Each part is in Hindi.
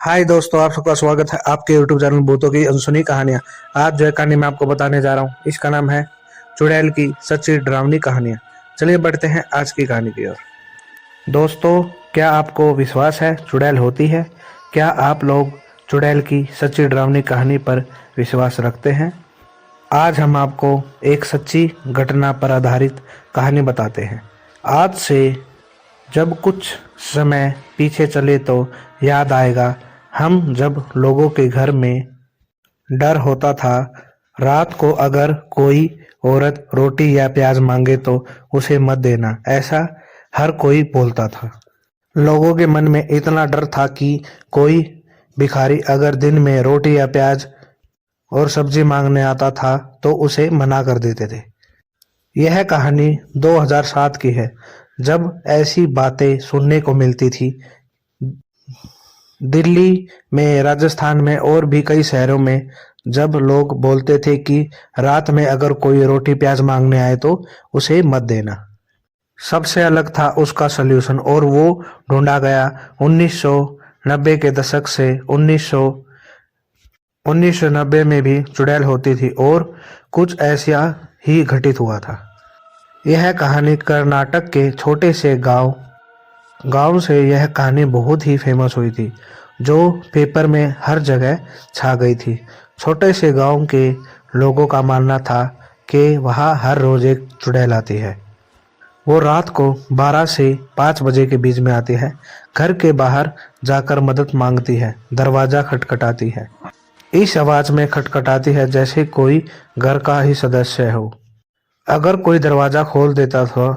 हाय दोस्तों, आप सबका स्वागत है आपके यूट्यूब चैनल भूतों की अनसुनी कहानियां। आज जो कहानी मैं आपको बताने जा रहा हूँ इसका नाम है चुड़ैल की सच्ची डरावनी कहानियां। चलिए बढ़ते हैं आज की कहानी की ओर। दोस्तों, क्या आपको विश्वास है चुड़ैल होती है? क्या आप लोग चुड़ैल की सच्ची डरावनी कहानी पर विश्वास रखते हैं? आज हम आपको एक सच्ची घटना पर आधारित कहानी बताते हैं। आज से जब कुछ समय पीछे चले तो याद आएगा हम जब लोगों के घर में डर होता था। रात को अगर कोई औरत रोटी या प्याज मांगे तो उसे मत देना, ऐसा हर कोई बोलता था। लोगों के मन में इतना डर था कि कोई भिखारी अगर दिन में रोटी या प्याज और सब्जी मांगने आता था तो उसे मना कर देते थे। यह कहानी 2007 की है, जब ऐसी बातें सुनने को मिलती थी। दिल्ली में, राजस्थान में और भी कई शहरों में जब लोग बोलते थे कि रात में अगर कोई रोटी प्याज मांगने आए तो उसे मत देना। सबसे अलग था उसका सल्यूशन और वो ढूंढा गया 1990 के दशक से। 1990 में भी चुड़ैल होती थी और कुछ ऐसा ही घटित हुआ था। यह कहानी कर्नाटक के छोटे से गांव से यह कहानी बहुत ही फेमस हुई थी, जो पेपर में हर जगह छा गई थी। छोटे से गांव के लोगों का मानना था कि वहां हर रोज एक चुड़ैल आती है। वो रात को 12 से 5 बजे के बीच में आती है, घर के बाहर जाकर मदद मांगती है, दरवाजा खटखटाती है। इस आवाज में खटखटाती है जैसे कोई घर का ही सदस्य हो। अगर कोई दरवाजा खोल देता था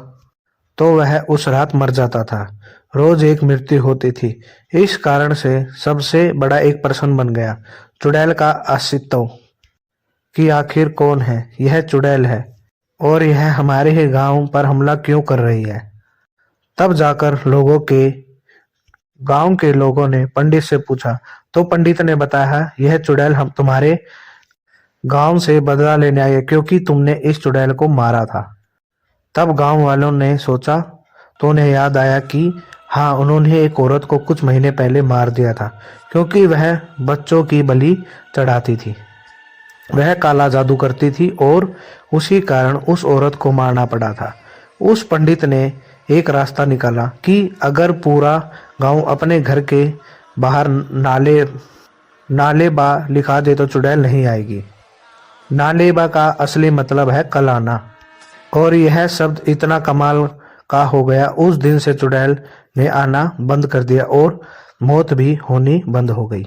तो वह उस रात मर जाता था। रोज एक मृत्यु होती थी। इस कारण से सबसे बड़ा एक प्रश्न बन गया चुड़ैल का अस्तित्व, कि आखिर कौन है यह चुड़ैल है और यह हमारे ही गांव पर हमला क्यों कर रही है। तब जाकर गांव के लोगों ने पंडित से पूछा तो पंडित ने बताया यह चुड़ैल हम तुम्हारे गांव से बदला लेने आई है, क्योंकि तुमने इस चुड़ैल को मारा था। तब गांव वालों ने सोचा तो उन्हें याद आया कि हाँ, उन्होंने एक औरत को कुछ महीने पहले मार दिया था, क्योंकि वह बच्चों की बलि चढ़ाती थी। वह काला जादू करती थी और उसी कारण उस औरत को मारना पड़ा था। उस पंडित ने एक रास्ता निकाला कि अगर पूरा गांव अपने घर के बाहर नालेबा लिखा दे तो चुड़ैल नहीं आएगी। नालेबा का असली मतलब है कल आना, और यह शब्द इतना कमाल का हो गया उस दिन से चुड़ैल ने आना बंद कर दिया और मौत भी होनी बंद हो गई।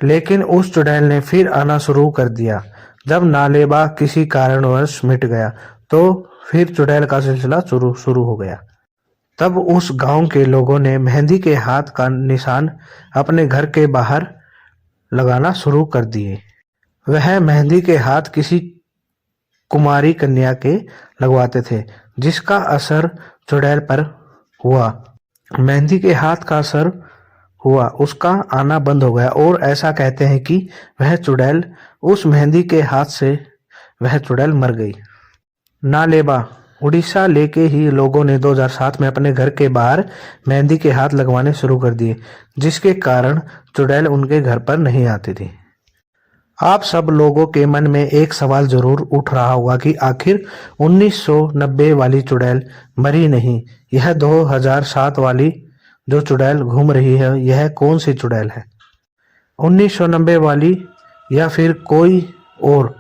लेकिन उस चुड़ैल ने फिर आना शुरू कर दिया। जब नालेबा किसी कारणवश मिट गया तो फिर चुड़ैल का सिलसिला शुरू हो गया। तब उस गांव के लोगों ने मेहंदी के हाथ का निशान अपने घर के बाहर लगाना शुरू कर दिए। वह मेहंदी के हाथ किसी कुमारी कन्या के लगवाते थे, जिसका असर चुड़ैल पर हुआ। मेहंदी के हाथ का असर हुआ, उसका आना बंद हो गया और ऐसा कहते हैं कि वह चुड़ैल उस मेहंदी के हाथ से वह चुड़ैल मर गई। नालेबा उड़ीसा लेके ही लोगों ने 2007 में अपने घर के बाहर मेहंदी के हाथ लगवाने शुरू कर दिए, जिसके कारण चुड़ैल उनके घर पर नहीं आती थी। आप सब लोगों के मन में एक सवाल जरूर उठ रहा होगा कि आखिर 1990 वाली चुड़ैल मरी नहीं, यह 2007 वाली जो चुड़ैल घूम रही है यह कौन सी चुड़ैल है? 1990 वाली या फिर कोई और?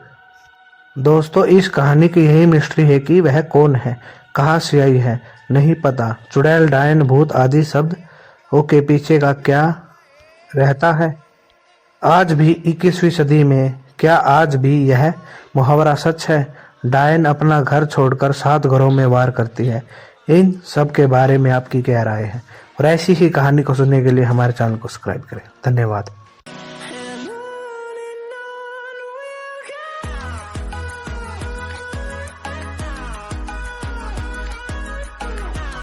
दोस्तों, इस कहानी की यही मिस्ट्री है कि वह कौन है, कहाँ से आई है, नहीं पता। चुड़ैल, डायन, भूत आदि शब्द के पीछे का क्या रहता है? आज भी 21वीं सदी में क्या आज भी यह मुहावरा सच है? डायन अपना घर छोड़कर 7 घरों में वार करती है। इन सब के बारे में आपकी क्या राय है? और ऐसी ही कहानी को सुनने के लिए हमारे चैनल को सब्सक्राइब करें। धन्यवाद।